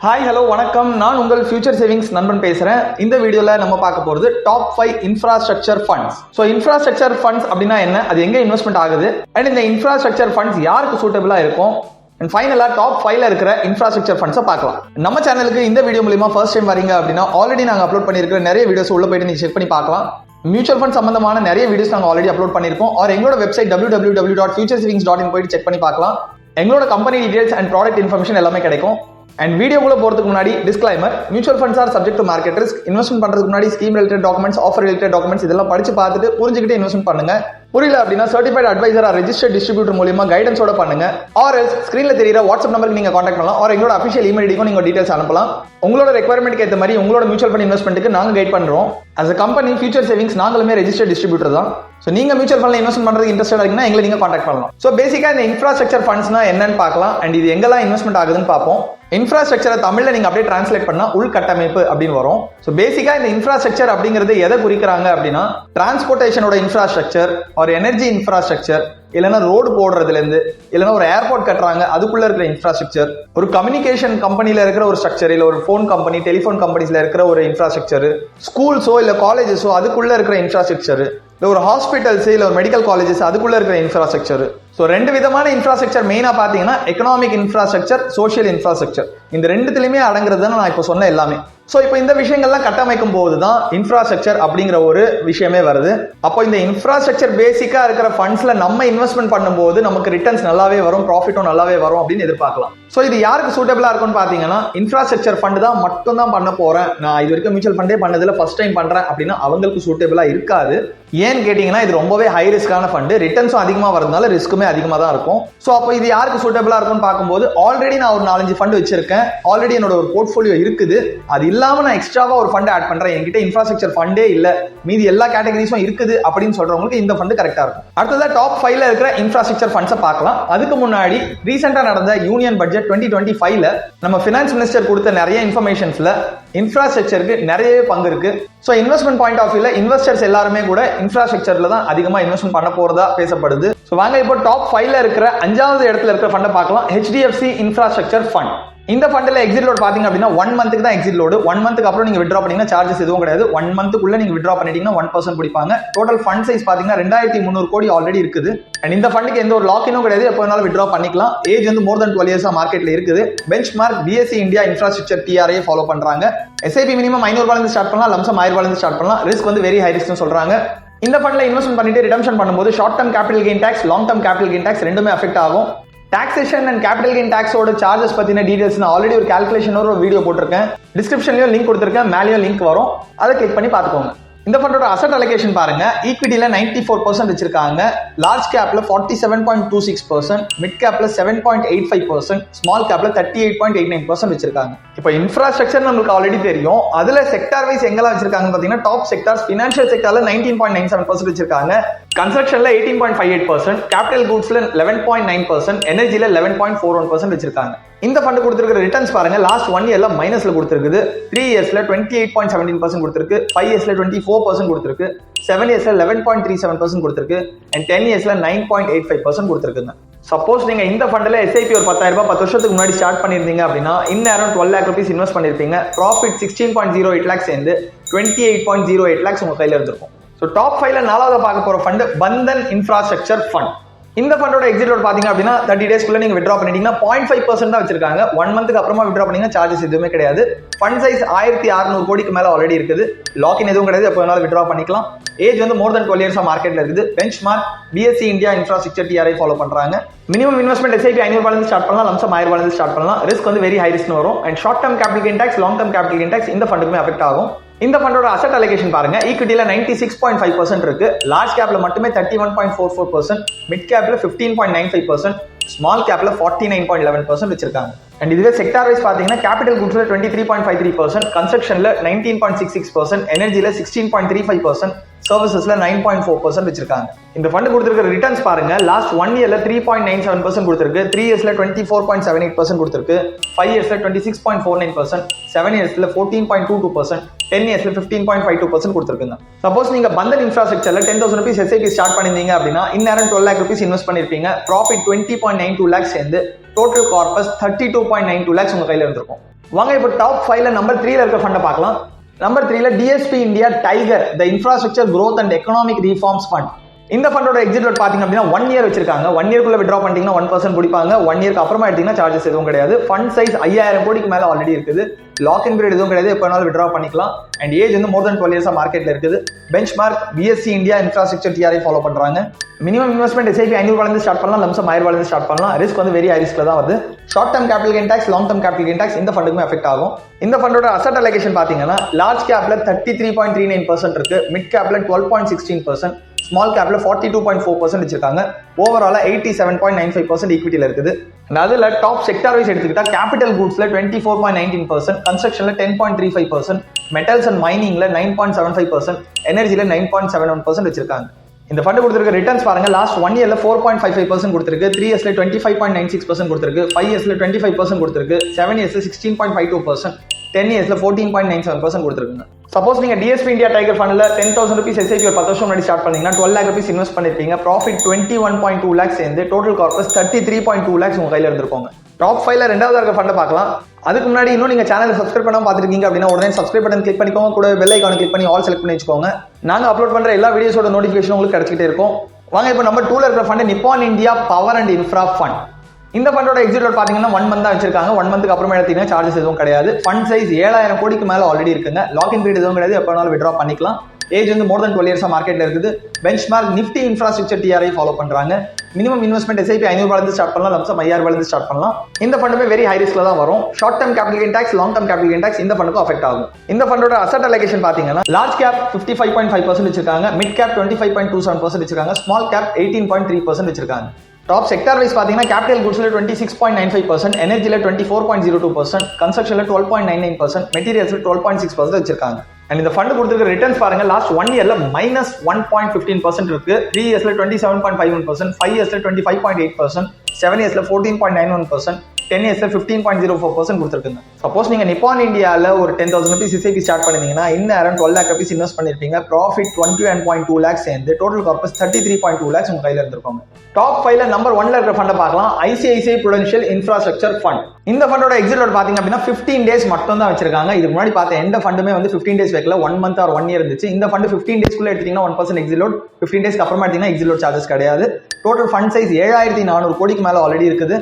Hi hello வணக்கம். நான் உங்கள் ஃபியூச்சர் சேவிங்ஸ் நண்பன் பேசுறேன். இந்த வீடியோல நம்ம பார்க்க போறது top 5 infrastructure funds. So infrastructure funds அப்படின்னா என்ன, அது எங்க இன்வெஸ்ட்மெண்ட் ஆகுது, அண்ட் இந்த இன்ஃப்ராஸ்ட்ரக்சர் ஃபண்ட்ஸ் யாருக்கு சூட்டபிளா இருக்கும், அண்ட் ஃபைனலா டாப் 5ல இருக்கிற இன்ஃப்ராஸ்ட்ரக்சர் ஃபண்ட்ஸை பார்க்கலாம். நம்ம சேனலுக்கு இந்த வீடியோ மூலமா ஃபர்ஸ்ட் டைம் வரீங்க அப்படின்னா ஆல்ரெடி நாங்கள் அப்லோட் பண்ணியிருக்கிற நிறைய வீடியோஸ் உள்ள போயிட்டு நீங்க செக் பண்ணி பார்க்கலாம். மியூச்சுவல் ஃபண்ட் சம்பந்தமான நிறைய வீடியோஸ் நாங்கள் ஆல்ரெடி அப்லோட் பண்ணியிருக்கோம். ஆர் எங்களோட வெப்சைட் www.futuresavings.in போயிட்டு செக் பண்ணி பார்க்கலாம். எங்களோட company details and product information எல்லாமே கிடைக்கும். அண்ட் வீடியோக்குள்ள போறதுக்கு முன்னாடி disclaimer, mutual funds are subject to market risk. Investment பண்றதுக்கு முன்னாடி scheme related documents, offer related documents இதெல்லாம் படிச்சு பார்த்துட்டு புரிஞ்சுக்கிட்டு இன்வெஸ்ட்மெண்ட் பண்ணுங்க. புரியல அப்படின்னா certified advisor or registered distributor மூலமா கைடன்ஸோட பண்ணுங்க. ஆர் எல்ஸ் ஸ்கிரீன்ல தெரியுற வாட்ஸ்அப் நம்பருக்கு நீங்க கான்டாக்ட் பண்ணலாம். ஆர் எங்களோட அஃபிஷியல் இமெயில் ஐடிக்கும் நீங்க டீடைல்ஸ் அனுப்பலாம். உங்களோட ரெக்யர்மெண்ட்க்கு ஏற்ற மாதிரி உங்களோட மியூச்சுவல் ஃபண்ட் இன்வெஸ்ட்மெண்ட்டுக்கு நாங்க கைட் பண்றோம். as a company future savings நாங்களுமே ரெஜிஸ்டர்ட் டிஸ்ட்ரிபியூட்டர் தான். ஸோ நீங்க மியூச்சுவல் ஃபண்ட்ல இன்வெஸ்ட் பண்றது இன்ட்ரெஸ்டா இருக்கீங்கன்னா எங்களை நீங்க கான்டாக்ட் பண்ணலாம். ஸோ பேசிக்கா இந்த இன்ஃப்ராஸ்ட்ரக்சர் ஃபண்ட்ஸ்னா என்னன்னு பார்க்கலாம். அண்ட் இது எங்கெல்லாம் இன்வெஸ்ட்மெண்ட் ஆகுதுன்னு பார்ப்போம். இன்ஃப்ராஸ்ட்ரக்சரை தமிழ்ல நீங்க அப்படியே டிரான்ஸ்லேட் பண்ணா உள்கட்டமைப்பு அப்படின்னு வரும். ஸோ பேசிக்கா இந்த இன்ஃப்ராஸ்ட்ரக்சர் அப்படிங்கிறது எதை குறிக்கிறாங்க அப்படின்னா டிரான்ஸ்போர்ட்டேஷனோட இன்ஃப்ராஸ்ட்ரக்சர், ஒரு எனர்ஜி இன்ஃப்ராஸ்ட்ரக்சர், இல்லைன்னா ரோடு போடுறதுல இருந்து, இல்லைன்னா ஒரு ஏர்போர்ட் கட்டுறாங்க அதுக்குள்ள இருக்கிற இன்ஃப்ராஸ்ட்ரக்சர், ஒரு கம்யூனிகேஷன் கம்பெனில இருக்கிற ஒரு ஸ்ட்ரக்சர், இல்ல ஒரு போன் கம்பெனி டெலிபோன் கம்பெனிஸ்ல இருக்கிற ஒரு இன்ஃப்ராஸ்ட்ரக்சர், ஸ்கூல்ஸோ இல்ல காலேஜஸோ அதுக்குள்ள இருக்கிற இன்ஃப்ராஸ்ட்ரக்சர், இல்ல ஒரு ஹாஸ்பிட்டல்ஸ் இல்ல ஒரு மெடிக்கல் காலேஜஸ் அதுக்குள்ள இருக்கிற இன்ஃப்ராஸ்ட்ரக்சர். ஸோ ரெண்டு விதமான இன்ஃப்ராஸ்ட்ரக்சர் மெயினா பாத்தீங்கன்னா எக்கனாமிக் இன்ஃப்ராஸ்ட்ரக்சர், சோஷியல் இன்ஃப்ராஸ்ட்ரக்சர். இந்த ரெண்டுத்திலுமே அடங்குறது நான் இப்போ சொன்ன எல்லாமே. ஸோ இப்போ இந்த விஷயங்கள்லாம் கட்டமைக்கும் போது தான் இன்ஃப்ராஸ்ட்ரக்சர் அப்படிங்கிற ஒரு விஷயமே வருது. அப்போ இந்த இன்ஃப்ராஸ்ட்ரக்சர் பேசிக்கா இருக்கிற ஃபண்ட்ஸ்ல நம்ம இன்வெஸ்ட்மெண்ட் பண்ணும்போது நமக்கு ரிட்டர்ன்ஸ் நல்லாவே வரும், ப்ராஃபிட்டும் நல்லாவே வரும் அப்படின்னு எதிர்பார்க்கலாம். ஸோ இது யாருக்கு சூட்டபிளா இருக்கும்னு பாத்தீங்கன்னா இன்ஃப்ராஸ்ட்ரக்சர் ஃபண்ட் தான் மட்டும் தான் பண்ண போறேன், நான் இது வரைக்கும் மியூச்சுவல் ஃபண்டே பண்ணதுல ஃபர்ஸ்ட் டைம் பண்றேன் அப்படின்னா அவங்களுக்கு சூட்டபிளா இருக்காது. ஏன்னு கேட்டீங்கன்னா இது ரொம்பவே ஹை ரிஸ்கான ஃபண்ட், ரிட்டர்ன்ஸும் அதிகமா வரதுனால ரிஸ்க்குமே அதிகமாக தான் இருக்கும். ஸோ அப்போ இது யாருக்கு சூட்டபிளா இருக்கும்னு பார்க்கும்போது ஆல்ரெடி நான் ஒரு 4-5 ஃபண்ட் வச்சிருக்கேன், ஆல்ரெடி என்னோட ஒரு போர்ட்ஃபோலியோ இருக்குது, அது இல்லாம நான் எக்ஸ்ட்ராவா ஒரு ஃபண்ட் ஆட் பண்றேன், என்கிட்ட இன்ஃப்ராஸ்ட்ரக்சர் ஃபண்டே இல்ல மீதி எல்லா கேட்டகரிஸும் இருக்குது அப்படின்னு சொல்றவங்களுக்கு இந்த ஃபண்ட் கரெக்டா இருக்கும். அடுத்ததா டாப் 5ல இருக்கிற இன்ஃப்ராஸ்ட்ரக்சர் ஃபண்ட்ஸை பார்க்கலாம். அதுக்கு முன்னாடி ரீசெண்டா நடந்த யூனியன் பட்ஜெட் 2025ல நம்ம ஃபினான்ஸ் மினிஸ்டர் கொடுத்த நிறைய இன்ஃபர்மேஷன்ஸ்ல இன்ஃப்ராஸ்ட்ரக்சருக்கு நிறைய பங்கு இருக்கு. ஸோ இன்வெஸ்ட்மெண்ட் பாயிண்ட் ஆஃப் வியூல இன்வெஸ்டர்ஸ் எல்லாருமே கூட இன்ஃப்ராஸ்ட்ரக்சர்ல தான் அதிகமா இன்வெஸ்ட்மெண்ட் பண்ண போறதா பேசப்படுது. ஸோ வாங்க இப்போ டாப் 5ல இருக்கிற 5வது இடத்துல இருக்கிற ஃபண்டை பார்க்கலாம். HDFC infrastructure fund. இந்த ஃபண்ட்ல எக்ஸிட் லோட் பாத்தீங்க அப்படின்னா 1 மந்த்துக்கு தான் எக்ஸிட் லோடு. 1 மந்த்துக்கு அப்புறம் நீங்க வித்ட்ரா பண்ணீங்கன்னா சார்ஜஸ் எதுவும் கிடையாது. 1 மந்த்துக்குள்ள நீங்க வித்ட்ரா பண்ணிட்டீங்கன்னா 1% பிடிப்பாங்க. டோட்டல் ஃபண்ட் சைஸ் பாத்தீங்கன்னா 2300 கோடி ஆல்ரெடி இருக்குது. அண்ட் இந்த ஃபண்டுக்கு எந்த ஒரு லாக்கினும் கிடையாது, எப்போ வேணாலும் வித்ட்ரா பண்ணிக்கலாம். ஏஜ் வந்து மோர் தென் 12 இயர்ஸா மார்க்கெட்ல இருக்குது. Bench mark BSE India infrastructure TRA follow பண்றாங்க. SIP மினிமம் 500 ரூபாயிலிருந்து ஸ்டார்ட் பண்ணலாம், லம்சம் 1000 ரூபாயிலிருந்து ஸ்டார்ட் பண்ணலாம். ரிஸ்க் வந்து வெரி ஹை ரிஸ்க்னு சொல்றாங்க. இந்த ஃபண்ட்ல இன்வெஸ்ட்மெண்ட் பண்ணிட்டு ரிடம்ஷன் பண்ணும்போது short term capital gain tax, long term capital gain tax ரெண்டுமே அஃபெக்ட் ஆகும். டாக்ஸேஷன் அண்ட் கேபிட்டல் கெயின் டாக்ஸோட சார்ஜஸ் பத்தின டீடைல்ஸ் நான் ஆல்ரெடி ஒரு கால்குலேஷன் ஒரு வீடியோ போட்டிருக்கேன், டிஸ்கிரிப்ஷன்லயும் லிங்க் கொடுத்திருக்கேன், மேலேயும் லிங்க் வரும், அதை கிளிக் பண்ணி பார்த்துக்கோங்க. இந்த ஃபண்டோட அசெட் அலோகேஷன் பாருங்க. ஈக்விட்டில 94% வச்சிருக்காங்க, லார்ஜ் கேப்ல 47.26%, மிட் கேப்ல 7.85%, ஸ்மால் கேப்ல 38.89% வச்சிருக்காங்க. இப்போ இன்ஃப்ராஸ்ட்ரக்சர் நமக்கு ஆல்ரெடி தெரியும், அதுல செக்டார் வைஸ் எங்கெல்லாம் வச்சிருக்காங்க பாத்தீங்கன்னா டாப் செக்டார்ஸ் ஃபினான்ஷியல் செக்டார்ல 19.97% வச்சிருக்காங்க, கன்ஸ்ட்ரக்ஷன்ல 18.58%, கேபிட்டல் கூட்ஸ்ல 11.9%, எனர்ஜில 11.41% வச்சிருக்காங்க. இந்த ஃபண்ட் கொடுத்திருக்கிற ரிட்டர்ன்ஸ் பாருங்க, லாஸ்ட் 1 இயர்ல மைனஸ்ல கொடுத்திருக்குது, 3 இயர்ஸ்ல 28.17% கொடுத்திருக்கு, 5 இயர்ஸ்ல 24% கொடுத்திருக்கு, 7 இயர்ஸ்ல 11.37% கொடுத்திருக்கு, அண்ட் 10 இயர்ஸ்ல 9.85% கொடுத்திருக்குங்க. சப்போஸ் நீங்க இந்த ஃபண்ட்ல SIP ஒரு 10,000 ரூபாய் 10 வருஷத்துக்கு முன்னாடி ஸ்டார்ட் பண்ணிருந்தீங்க அப்படின்னா இந்நேரம் 12 lakh rupees இன்வெஸ்ட் பண்ணிருப்பீங்க. ப்ராஃபிட் 16.08 lakhs சேர்ந்து 28.08 lakhs உங்க கையில இருந்திருக்கும். ஸோ டாப் 5ல 4வது பார்க்க போற ஃபண்ட் பந்தன் இன்ஃப்ராஸ்ட்ரக்சர் ஃபண்ட். இந்த ஃபண்டோட எக்ஸிட் லோட் பாத்தீங்க அப்படின்னா 30 டேஸ்க்குள்ள நீங்க வித்ட்ரா பண்ணிட்டீங்கன்னா 0.5% தான் வச்சிருக்காங்க. 1 மந்த்துக்கு அப்புறமா வித்ட்ரா பண்ணீங்கன்னா சார்ஜஸ் எதுவுமே கிடையாது. ஃபண்ட் சைஸ் 1600 கோடிக்கு மேல ஆல்ரெடி இருக்குது, லாக்இன் எதுவும் கிடையாது, எப்போ வேணாலும் வித்ட்ரா பண்ணிக்கலாம். ஏஜ் வந்து மோர் தென் 12 இயர்ஸா மார்க்கெட்ல இருக்குது. Bench mark BSE India infrastructure TRA follow பண்றாங்க. மினிமம் இன்வெஸ்ட்மெண்ட் SIP 500 ரூபாயிலிருந்து ஸ்டார்ட் பண்ணலாம், லம்சம் 1000 ரூபாயிலிருந்து ஸ்டார்ட் பண்ணலாம். ரிஸ்க் வந்து வெரி ஹை ரிஸ்க் வரும். And short term capital gain tax, long term capital gain tax இந்த ஃபண்டுக்குமே அஃபெக்ட் ஆகும். இந்த ஃபண்டோட அசெட் அலோகேஷன் பாருங்க, ஈக்விட்டில 96.5% இருக்கு, லார்ஜ் கேப்ல மட்டுமே 31.44%, மிட் கேப்ல 15.95%, ஸ்மால் கேப்ல 49.11% வச்சிருக்காங்க. அண்ட் இதுவே செக்டார் வைஸ் பாத்தீங்கன்னா கேபிட்டல் குட்ஸ்ல 23.53%, கன்ஸ்ட்ரக்ஷன்ல 19.66%, எனர்ஜில 16.35%, சர்வீசஸ்ல 9.4% வச்சிருக்காங்க. இந்த ஃபண்ட் கொடுத்திருக்கிற ரிட்டர்ன்ஸ் பாருங்க, லாஸ்ட் 1 இயர்ல 3.97% கொடுத்திருக்கு, 3 இயர்ஸ்ல 24.78% கொடுத்திருக்கு, 5 இயர்ஸ்ல 26.49%, 7 இயர்ஸ்ல 14.22%, 10 இயர்ஸ்ல 15.52% கொடுத்திருக்குங்க. சப்போஸ் நீங்க பந்தன் இன்ஃப்ராஸ்ட்ரக்சர்ல 10,000 rupees SIP ஸ்டார்ட் பண்ணிருந்தீங்க அப்படின்னா இந்நேரம் 12 lakh rupees இன்வெஸ்ட் பண்ணிருப்பீங்க. ப்ராஃபிட் 20.92 lakhs சேர்ந்து டோட்டல் கார்பஸ் 32.92 lakhs உங்க கையில இருந்திருக்கும். வாங்க இப்போ டாப் 5ல நம்பர் 3ல இருக்க ஃபண்டை பார்க்கலாம். நம்பர் 3ல DSP India Tiger the infrastructure growth and economic reforms fund. இந்த ஃபண்டோட எக்ஸிட் டேட் பாத்தீங்க அப்படின்னா 1 இயர் வச்சிருக்காங்க. 1 இயர்க்குள்ள வித்ட்ரா பண்ணிட்டீங்கன்னா 1% பிடிப்பாங்க. 1 இயர்க்கு அப்புறமா எடுத்தீங்கன்னா சார்ஜஸ் எதுவும் கிடையாது. ஃபண்ட் சைஸ் 5000 கோடிக்கு மேல ஆல்ரெடி இருக்குது. லாக் இன் பீரியட் எதுவும் கிடையாது. எப்ப வேணாலும் வித்ட்ரா பண்ணிக்கலாம். அண்ட் ஏஜ் வந்து மோர் தென் 12 இயர்ஸா மார்க்கெட்ல இருக்குது. Bench mark BSE India infrastructure TRI follow பண்றாங்க. மினிமம் இன்வெஸ்ட்மெண்ட் எஸ்ஐபி 500 ஸ்டார்ட் பண்ணலாம். லம்சம் 1000 ஸ்டார்ட் பண்ணலாம். ரிஸ்க் வந்து வெரி ஹை ரிஸ்க்ல தான் வருது. Short term capital gain tax, long term capital gain tax இந்த ஃபண்டுக்குமே எஃபெக்ட் ஆகும். இந்த ஃபண்டோட அசெட் அலோகேஷன் பாத்தீங்கன்னா லார்ஜ் கேப்ல 33.39% இருக்கு. மிட் கேப்ல 12.16%, ஸ்மால் கேப்ல 42.4% வச்சிருக்காங்க. ஓவராலா 87.95% ஈக்விட்டில இருக்குது. அதுல டாப் செக்டார் வைஸ் எடுத்துக்கிட்டா கேபிட்டல் கூட்ஸ்ல 24.19%, கன்ஸ்ட்ரக்ஷன்ல 10.35%, மெட்டல்ஸ் அண்ட் மைனிங்ல 9.75%, எனர்ஜில 9.71% வச்சிருக்காங்க. இந்த ஃபண்ட் கொடுத்திருக்க ரிட்டர்ன்ஸ் பாருங்க. லாஸ்ட் 1 இயர்ல 4.55% கொடுத்திருக்கு. 3 இயர்ஸ்ல 25.96% கொடுத்திருக்கு. 5 இயர்ஸ்ல 25% கொடுத்திருக்கு. 7 இயர்ஸ்ல 16.52%, 10 இயர்ஸ்ல 14.97% கொடுத்திருக்குங்க. சப்போஸ் நீங்க டிஎஸ்பி இந்தியா டைகர் ஃபண்ட்ல 10,000 rupees எஸ்ஐபி ஒரு 10 வருஷம் முன்னாடி ஸ்டார்ட் பண்ணீங்கன்னா 12 lakh rupees இன்வெஸ்ட் பண்ணிருப்பீங்க. ப்ராஃபிட் 21.2 lakhs சேர்ந்து டோட்டல் கார்பஸ் 33.2 lakhs உங்க கையில இருந்திருப்பாங்க. டாப் 5ல ரெண்டாவது இருக்க ஃபண்டை பார்க்கலாம். அதுக்கு முன்னாடி இன்னும் நீங்க சேனலை சப்ஸ்கிரைப் பண்ணாம பாத்துருக்கீங்க அப்படின்னா உடனே சப்ஸ்கிரைப் பட்டன் கிளிக் பண்ணிக்கோங்க. கூட பெல் ஐகானை கிளிக் பண்ணி ஆல் செலக்ட் பண்ணி வச்சுக்கோங்க. நாங்க அப்லோட் பண்ற எல்லா வீடியோஸோட நோட்டிஃபிகேஷன் உங்களுக்கு கிடைச்சிட்டே இருக்கும். வாங்க இப்போ நம்பர் 2ல இருக்கிற fund Nippon India power and infra fund. இந்த ஃபண்டோட எக்ஸிட் டேட் பாத்தீங்கன்னா 1 month தான் வச்சிருக்காங்க. 1 monthக்கு அப்புறமா எடுத்தீங்கன்னா சார்ஜஸ் எதுவும் கிடையாது. ஃபண்ட் சைஸ் 7000 கோடிக்கு மேல ஆல்ரெடி இருக்குங்க. லாக் இன் பீரியட் எதுவும் கிடையாது. எப்ப வேணாலும் வித்ட்ரா பண்ணிக்கலாம். ஏஜ் வந்து மோர் தென் 12 இயர்ஸா மார்க்கெட்ல இருக்குது. Bench mark Nifty infrastructure TRI follow பண்றாங்க. மினிமம் இன்வெஸ்ட்மெண்ட் எஸ்ஐபி 500 ஸ்டார்ட் பண்ணலாம். லம்சம் 5000 ஸ்டார்ட் பண்ணலாம். இந்த ஃபண்டுமே வெரி ஹை ரிஸ்க்ல தான் வரும். Short term capital gain tax, long term capital gain tax இந்த ஃபண்டுக்கும் அஃபெக்ட் ஆகும். இந்த ஃபண்டோட அசெட் அலோகேஷன் பாத்தீங்கன்னா லார்ஜ் கேப் 55.5% வச்சிருக்காங்க. மிட் கேப் 25.27% வச்சிருக்காங்க. ஸ்மால் கேப் 18.3% வச்சிருக்காங்க. டாப் செக்டார் வைஸ் பாத்தீங்கன்னா கேபிட்டல் கூட்ஸ்ல 26.95%, எனர்ஜில 24.02%, கன்ஸ்ட்ரக்ஷன்ல 12.99%, மெட்டீரியல்ஸ்ல 12.6% வச்சிருக்காங்க. அண்ட் இந்த ஃபண்ட் கொடுத்திருக்க ரிட்டர்ன்ஸ் பாருங்க. லாஸ்ட் 1 இயர்ல -1.15% இருக்கு. 3 இயர்ஸ்ல 27.51%, 5 இயர்ஸ்ல 25.8%, 7 இயர்ஸ்ல 14.91%, 10 இயர்ஸ்ல 15.04% கொடுத்துருக்குங்க. சப்போஸ் நீங்க நிப்பான் இந்தியால ஒரு 10,000 rupees எஸ்ஐபி ஸ்டார்ட் பண்ணிருந்தீங்கன்னா இந்நேரம் 12 lakh rupees இன்வெஸ்ட் பண்ணிருப்பீங்க. ப்ராஃபிட் 21.2 lakhs சேர்ந்து டோட்டல் கார்பஸ் 33.2 lakhs உங்க கையில இருந்திருப்பாங்க. டாப் 5ல நம்பர் 1ல இருக்கிற ஃபண்டை பார்க்கலாம். ICICI Prudential infrastructure fund. இந்த ஃபண்டோட எக்ஸிட் டேட் பாத்தீங்க அப்படின்னா 15 days மட்டும் தான் வச்சிருக்காங்க. இதுக்கு முன்னாடி பார்த்த எந்த ஃபண்டுமே வந்து 15 days வைக்கல. 1 month or 1 year இருந்துச்சு. இந்த ஃபண்ட் 15 daysக்குள்ள எடுத்தீங்கன்னா 1% எக்ஸிட் லோட். 15 daysக்கு அப்புறமா எடுத்தீங்கன்னா எக்ஸிட் லோட் சார்ஜஸ் கிடையாது. டோட்டல் ஃபண்ட் சைஸ் 7400 கோடிக்கு மேல ஆல்ரெடி இருக்குது.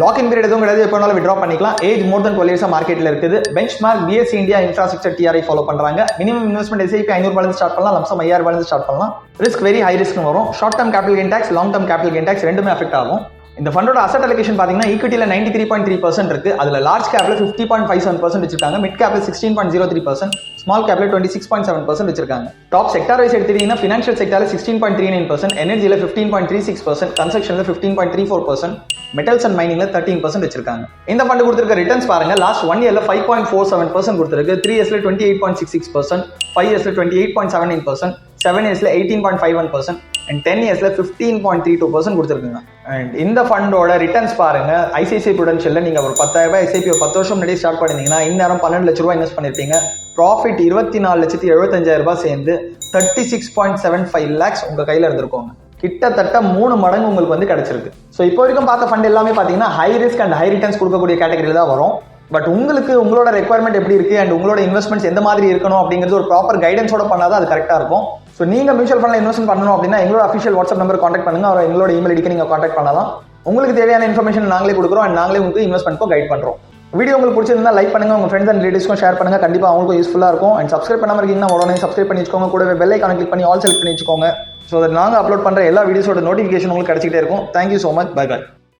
லாக் இன் பீரியட் எதுவும் கிடையாது. எப்போ வேணாலும் வித்ட்ரா பண்ணிக்கலாம். ஏஜ் மோர் தென் 12 இயர்ஸா மார்க்கெட்ல இருக்குது. Bench mark BSE India infrastructure TRI follow பண்றாங்க. மினிமம் இன்வெஸ்ட்மெண்ட் எஸ்ஐபி 500 ஸ்டார்ட் பண்ணலாம். லம்சம் 5000 ஸ்டார்ட் பண்ணலாம். ரிஸ்க் வெரி ஹை ரிஸ்க் வரும். Short term capital gain tax, long term capital gain tax ரெண்டுமே அஃபெக்ட் ஆகும். இந்த ஃபண்டோட அசெட் அலோகேஷன் பாத்தீங்கன்னா ஈக்விட்டில 93.3% இருக்கு. அதுல லார்ஜ் கேப்ல 50.57% வச்சிருக்காங்க. மிட் கேப்ல 16.03%, ஸ்மால் கேப்ல 26.7% வச்சிருக்காங்க. டாப் செக்டார் வைஸ் எடுத்துட்டீங்கன்னா ஃபினான்ஷியல் செக்டார்ல 16.39%, எனர்ஜில 15.36%, கன்ஸ்ட்ரக்ஷன்ல 15.34%, மெட்டல்ஸ் அண்ட் மைனிங்ல 13% வச்சிருக்காங்க. இந்த ஃபண்ட் கொடுத்திருக்க ரிட்டர்ன்ஸ் பாருங்க. லாஸ்ட் 1 இயர்ல 5.47% கொடுத்திருக்கு. 3 இயர்ஸ்ல 28.66%, 5 இயர்ஸ்ல 28.79%, 7 இயர்ஸ்ல 18.51%, and 10 இயர்ஸ்ல 15.32% கொடுத்திருக்குங்க. அண்ட் இந்த ஃபண்டோட ரிட்டர்ன்ஸ் பாருங்க. ஐசிஐசிஐ ப்ரூடென்ஷியல்ல நீங்க ஒரு 10,000 எஸ்ஐபி ஒரு 10 வருஷம் முன்னாடி ஸ்டார்ட் பண்ணிருந்தீங்கன்னா இந்நேரம் 12 லட்ச ரூபாய் இன்வெஸ்ட் பண்ணிருப்பீங்க. ப்ராஃபிட் 24,75,000 சேர்ந்து 36.75 lakhs உங்க கையில இருந்திருக்கோங்க. கிட்டத்தட்ட 3 மடங்கு உங்களுக்கு வந்து கிடைச்சிருக்கு. ஸோ இப்போ வரைக்கும் பார்த்த ஃபண்ட் எல்லாமே பார்த்தீங்கன்னா high risk and high returns கொடுக்கக்கூடிய கேட்டகரியில் தான் வரும். பட் உங்களுக்கு உங்களோட ரெக்யர்மெண்ட் எப்படி இருக்கு அண்ட் உங்களோட இன்வெஸ்ட்மெண்ட்ஸ் எந்த மாதிரி இருக்கணும் அப்படிங்கிறது ஒரு ப்ராப்பர் கைடன்ஸோட பண்ணாதான் அது கரெக்டாக இருக்கும். ஸோ நீங்க மியூச்சுவல் ஃபண்ட்ல இன்வெஸ்ட் பண்ணணும் அப்படின்னா எங்களோட அஃபிஷியல் வாட்ஸ்அப் நம்பர் கான்டாக்ட் பண்ணுங்க. அவர் எங்களோட இமெயில் ஐடிக்கு நீங்க கான்டாக்ட் பண்ணலாம். உங்களுக்கு தேவையான இன்ஃபர்மேஷன் நாங்களே கொடுக்குறோம் அண்ட் நாங்களே உங்களுக்கு இன்வெஸ்ட்மெண்ட்க்கும் கைட் பண்றோம். வீடியோ உங்களுக்கு பிடிச்சிருந்தா லைக் பண்ணுங்க, உங்க ஃப்ரெண்ட்ஸ் அண்ட் ரிலேட்டிவ்ஸ்க்கும் ஷேர் பண்ணுங்க. கண்டிப்பா அவங்களுக்கும் யூஸ்ஃபுல்லா இருக்கும். அண்ட் சப்ஸ்கிரைப் பண்ணாம இருக்கீங்கன்னா உடனே சப்ஸ்கிரைப் பண்ணி வச்சுக்கோங்க. கூடவே பெல் ஐகானை கிளிக் பண்ணி ஆல் செலக்ட் பண்ணி வச்சுக்கோங்க. ஸோ நாங்கள் அப்லோட் பண்ற எல்லா வீடியோஸோட நோட்டிஃபிகேஷன் உங்களுக்கு கிடைச்சிட்டே இருக்கும். Thank you so much. Bye by.